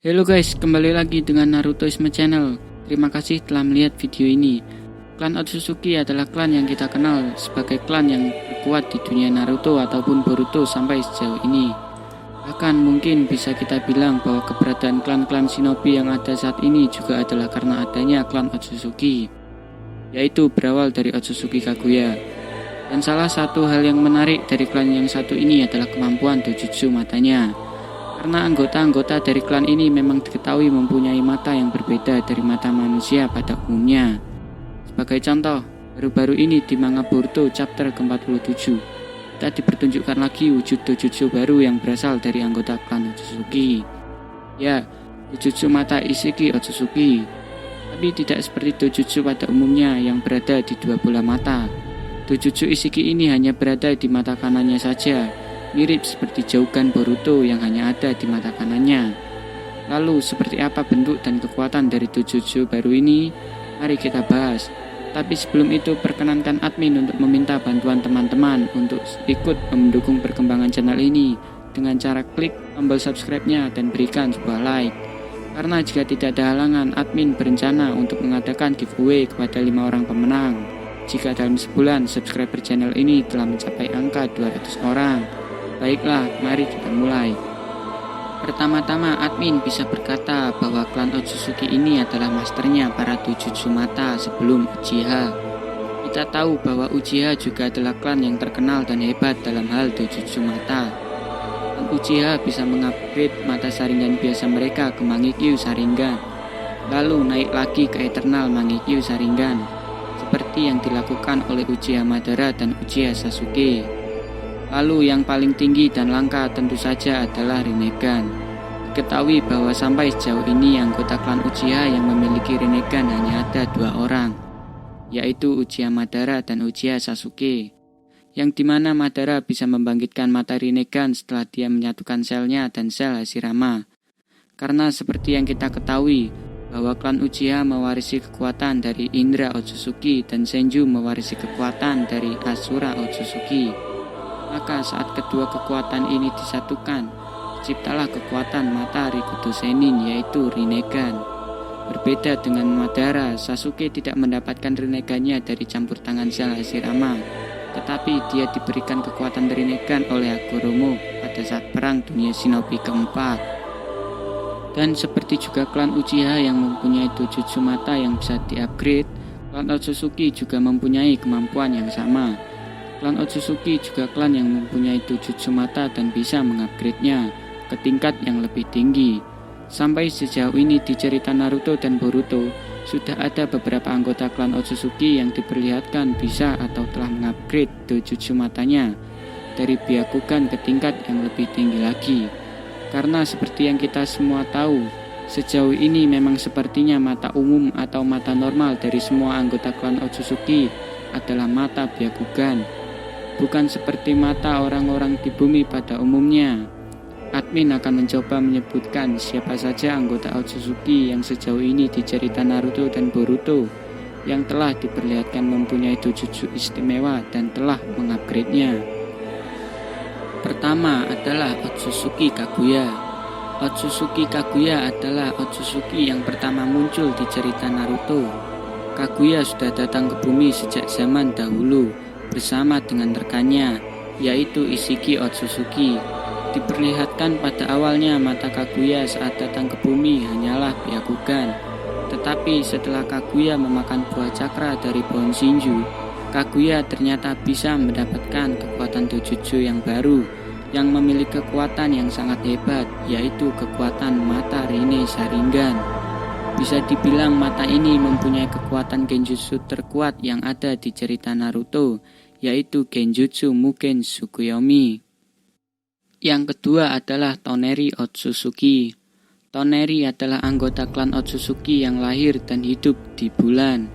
Halo guys, kembali lagi dengan Narutoisme Channel. Terima kasih telah melihat video ini. Klan Otsutsuki adalah klan yang kita kenal sebagai klan yang terkuat di dunia Naruto ataupun Boruto sampai sejauh ini. Bahkan mungkin bisa kita bilang bahwa keberadaan klan-klan shinobi yang ada saat ini juga adalah karena adanya klan Otsutsuki, yaitu berawal dari Otsutsuki Kaguya. Dan salah satu hal yang menarik dari klan yang satu ini adalah kemampuan dojutsu matanya. Karena anggota-anggota dari klan ini memang diketahui mempunyai mata yang berbeda dari mata manusia pada umumnya. Sebagai contoh, baru-baru ini di manga Boruto chapter ke-47, kita dipertunjukkan lagi wujud dojutsu baru yang berasal dari anggota klan Otsutsuki. Ya, dojutsu mata Isshiki Otsutsuki. Tapi tidak seperti dojutsu pada umumnya yang berada di dua bola mata. Dojutsu Isshiki ini hanya berada di mata kanannya saja, mirip seperti Jaugan Boruto yang hanya ada di mata kanannya. Lalu seperti apa bentuk dan kekuatan dari dojutsu baru ini? Mari kita bahas. Tapi sebelum itu perkenankan admin untuk meminta bantuan teman-teman untuk ikut mendukung perkembangan channel ini dengan cara klik tombol subscribe-nya dan berikan sebuah like. Karena jika tidak ada halangan, admin berencana untuk mengadakan giveaway kepada 5 orang pemenang jika dalam sebulan subscriber channel ini telah mencapai angka 200 orang. Baiklah, mari kita mulai. Pertama-tama, admin bisa berkata bahwa klan Otsutsuki ini adalah masternya para dojutsu mata sebelum Uchiha. Kita tahu bahwa Uchiha juga adalah klan yang terkenal dan hebat dalam hal dojutsu mata. Dan Uchiha bisa mengupgrade mata Sharingan biasa mereka ke Mangekyo Sharingan, lalu naik lagi ke Eternal Mangekyo Sharingan, seperti yang dilakukan oleh Uchiha Madara dan Uchiha Sasuke. Lalu yang paling tinggi dan langka tentu saja adalah Rinnegan. Diketahui bahwa sampai sejauh ini anggota klan Uchiha yang memiliki Rinnegan hanya ada 2 orang, yaitu Uchiha Madara dan Uchiha Sasuke, yang dimana Madara bisa membangkitkan mata Rinnegan setelah dia menyatukan selnya dan sel Hashirama. Karena seperti yang kita ketahui bahwa klan Uchiha mewarisi kekuatan dari Indra Otsutsuki dan Senju mewarisi kekuatan dari Asura Otsutsuki. Maka saat kedua kekuatan ini disatukan, terciptalah kekuatan mata Rikudo Senin, yaitu Rinnegan. Berbeda dengan Madara, Sasuke tidak mendapatkan Rinnegannya dari campur tangan sel Hashirama, tetapi dia diberikan kekuatan Rinnegan oleh Hagoromo pada saat perang dunia shinobi keempat. Dan seperti juga klan Uchiha yang mempunyai dojutsu mata yang bisa di-upgrade, klan Otsutsuki juga mempunyai kemampuan yang sama. Klan Otsutsuki juga klan yang mempunyai dojutsu mata dan bisa mengupgrade-nya ke tingkat yang lebih tinggi. Sampai sejauh ini di cerita Naruto dan Boruto, sudah ada beberapa anggota klan Otsutsuki yang diperlihatkan bisa atau telah mengupgrade dojutsu matanya dari Byakugan ke tingkat yang lebih tinggi lagi. Karena seperti yang kita semua tahu, sejauh ini memang sepertinya mata umum atau mata normal dari semua anggota klan Otsutsuki adalah mata Byakugan, bukan seperti mata orang-orang di bumi pada umumnya. Admin akan mencoba menyebutkan siapa saja anggota Otsutsuki yang sejauh ini di cerita Naruto dan Boruto yang telah diperlihatkan mempunyai dojutsu istimewa dan telah mengupgrade-nya. Pertama adalah Otsutsuki Kaguya. Otsutsuki Kaguya adalah Otsutsuki yang pertama muncul di cerita Naruto. Kaguya sudah datang ke bumi sejak zaman dahulu bersama dengan rekannya, yaitu Isshiki Otsutsuki. Diperlihatkan pada awalnya mata Kaguya saat datang ke bumi hanyalah Byakugan. Tetapi setelah Kaguya memakan buah cakra dari pohon Shinju, Kaguya ternyata bisa mendapatkan kekuatan dojutsu yang baru yang memiliki kekuatan yang sangat hebat, yaitu kekuatan mata Rinne Sharingan. Bisa dibilang mata ini mempunyai kekuatan genjutsu terkuat yang ada di cerita Naruto, yaitu Genjutsu Mugen Tsukuyomi. Yang kedua adalah Toneri Otsutsuki. Toneri adalah anggota klan Otsutsuki yang lahir dan hidup di bulan.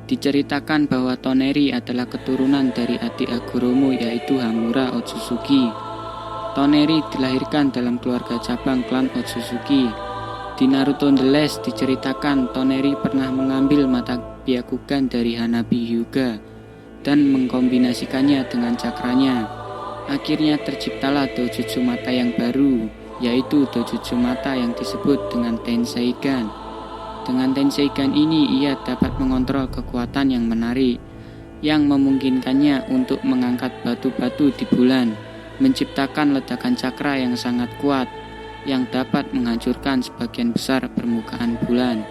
Diceritakan bahwa Toneri adalah keturunan dari adik Hagoromo, yaitu Hamura Otsutsuki. Toneri dilahirkan dalam keluarga cabang klan Otsutsuki. Di Naruto The Last diceritakan Toneri pernah mengambil mata Byakugan dari Hanabi Hyuga dan mengkombinasikannya dengan cakranya. Akhirnya terciptalah dojutsu mata yang baru, yaitu dojutsu mata yang disebut dengan Tenseigan. Dengan Tenseigan ini ia dapat mengontrol kekuatan yang menarik, yang memungkinkannya untuk mengangkat batu-batu di bulan, menciptakan ledakan cakra yang sangat kuat, yang dapat menghancurkan sebagian besar permukaan bulan.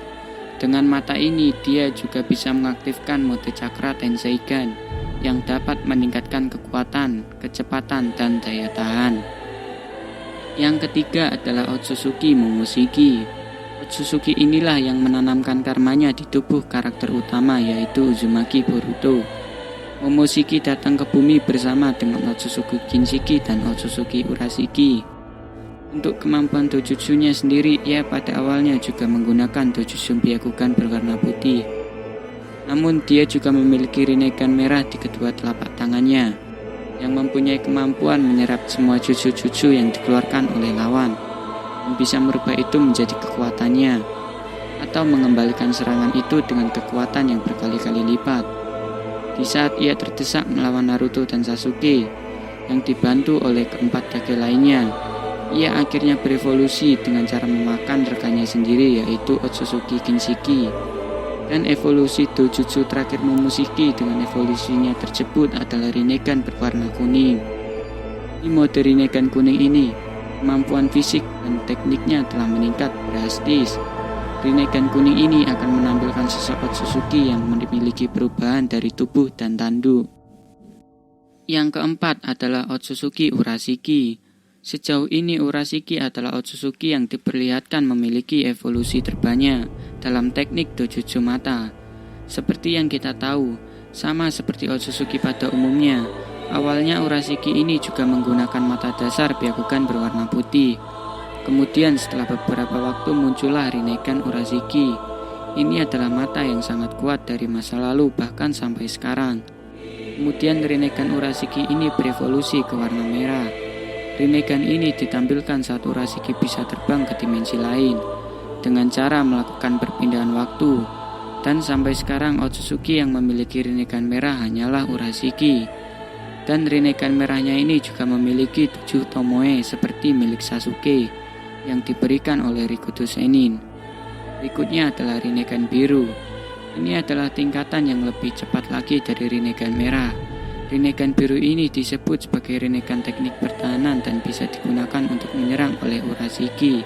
Dengan mata ini, dia juga bisa mengaktifkan mode cakra Tenseigan yang dapat meningkatkan kekuatan, kecepatan, dan daya tahan. Yang ketiga adalah Otsutsuki Momoshiki. Otsutsuki inilah yang menanamkan karmanya di tubuh karakter utama, yaitu Uzumaki Boruto. Momoshiki datang ke bumi bersama dengan Otsutsuki Kinshiki dan Otsutsuki Urashiki. Untuk kemampuan dojutsunya sendiri, ia pada awalnya juga menggunakan dojutsu Byakugan berwarna putih. Namun dia juga memiliki Rinnegan merah di kedua telapak tangannya, yang mempunyai kemampuan menyerap semua jutsu-jutsu yang dikeluarkan oleh lawan, dan bisa merubah itu menjadi kekuatannya, atau mengembalikan serangan itu dengan kekuatan yang berkali-kali lipat. Di saat ia terdesak melawan Naruto dan Sasuke, yang dibantu oleh keempat Kage lainnya, ia akhirnya berevolusi dengan cara memakan rekannya sendiri, yaitu Otsutsuki Kinshiki. Dan evolusi dojutsu terakhir Momoshiki dengan evolusinya tersebut adalah Rinnegan berwarna kuning. Di mode Rinnegan kuning ini, kemampuan fisik dan tekniknya telah meningkat drastis. Rinnegan kuning ini akan menampilkan sosok Otsutsuki yang memiliki perubahan dari tubuh dan tanduk. Yang keempat adalah Otsutsuki Urashiki. Sejauh ini Urashiki adalah Otsutsuki yang diperlihatkan memiliki evolusi terbanyak dalam teknik dojutsu mata. Seperti yang kita tahu, sama seperti Otsutsuki pada umumnya, awalnya Urashiki ini juga menggunakan mata dasar Byakugan berwarna putih. Kemudian setelah beberapa waktu muncullah Rinnegan Urashiki. Ini adalah mata yang sangat kuat dari masa lalu bahkan sampai sekarang. Kemudian Rinnegan Urashiki ini berevolusi ke warna merah. Rinnegan ini ditampilkan saat Urashiki bisa terbang ke dimensi lain dengan cara melakukan perpindahan waktu, dan sampai sekarang Otsutsuki yang memiliki Rinnegan merah hanyalah Urashiki. Dan Rinnegan merahnya ini juga memiliki 7 tomoe seperti milik Sasuke yang diberikan oleh Rikudo Sennin. Berikutnya adalah Rinnegan biru. Ini adalah tingkatan yang lebih cepat lagi dari Rinnegan merah. Rinnegan biru ini disebut sebagai Rinnegan teknik pertahanan dan bisa digunakan untuk menyerang oleh Urashiki.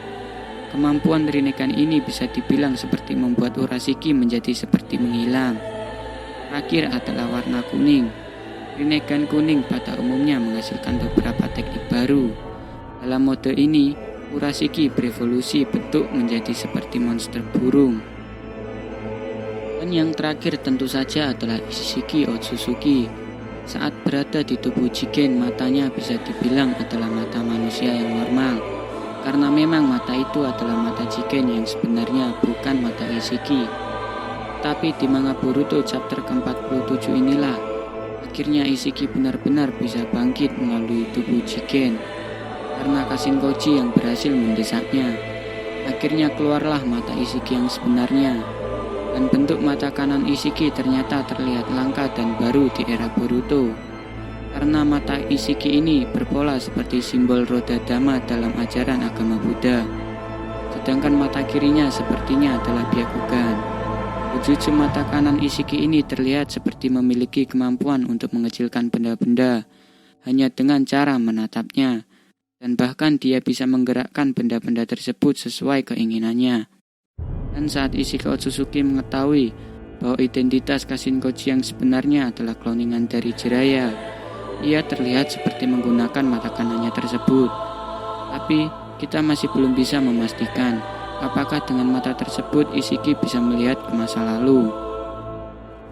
Kemampuan Rinnegan ini bisa dibilang seperti membuat Urashiki menjadi seperti menghilang. Terakhir adalah warna kuning. Rinnegan kuning pada umumnya menghasilkan beberapa teknik baru. Dalam mode ini, Urashiki berevolusi bentuk menjadi seperti monster burung. Dan yang terakhir tentu saja adalah Ishiki Otsutsuki. Saat berada di tubuh Jigen, matanya bisa dibilang adalah mata manusia yang normal, karena memang mata itu adalah mata Jigen yang sebenarnya, bukan mata Ishiki. Tapi di manga Boruto chapter ke-47 inilah akhirnya Ishiki benar-benar bisa bangkit melalui tubuh Jigen, karena Kashinkoji yang berhasil mendesaknya. Akhirnya keluarlah mata Ishiki yang sebenarnya. Dan bentuk mata kanan Ishiki ternyata terlihat langka dan baru di era Boruto, karena mata Ishiki ini berpola seperti simbol roda dhamma dalam ajaran agama Buddha, sedangkan mata kirinya sepertinya adalah Byakugan. Dojutsu mata kanan Ishiki ini terlihat seperti memiliki kemampuan untuk mengecilkan benda-benda hanya dengan cara menatapnya, dan bahkan dia bisa menggerakkan benda-benda tersebut sesuai keinginannya. Dan saat Ishiki Otsutsuki mengetahui bahwa identitas Kashinkoji yang sebenarnya adalah kloningan dari Jiraiya, ia terlihat seperti menggunakan mata kanannya tersebut. Tapi kita masih belum bisa memastikan apakah dengan mata tersebut Ishiki bisa melihat ke masa lalu.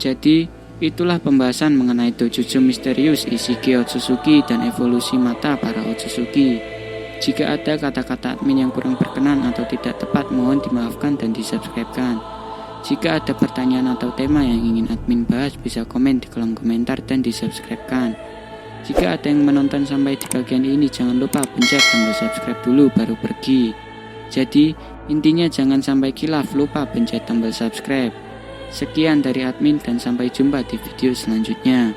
Jadi itulah pembahasan mengenai dojutsu misterius Ishiki Otsutsuki dan evolusi mata para Otsutsuki. Jika ada kata-kata admin yang kurang berkenan atau tidak tepat, mohon dimaafkan dan disubscribekan. Jika ada pertanyaan atau tema yang ingin admin bahas, bisa komen di kolom komentar dan disubscribekan. Jika ada yang menonton sampai di bagian ini, jangan lupa pencet tombol subscribe dulu baru pergi. Jadi, intinya jangan sampai kilaf lupa pencet tombol subscribe. Sekian dari admin dan sampai jumpa di video selanjutnya.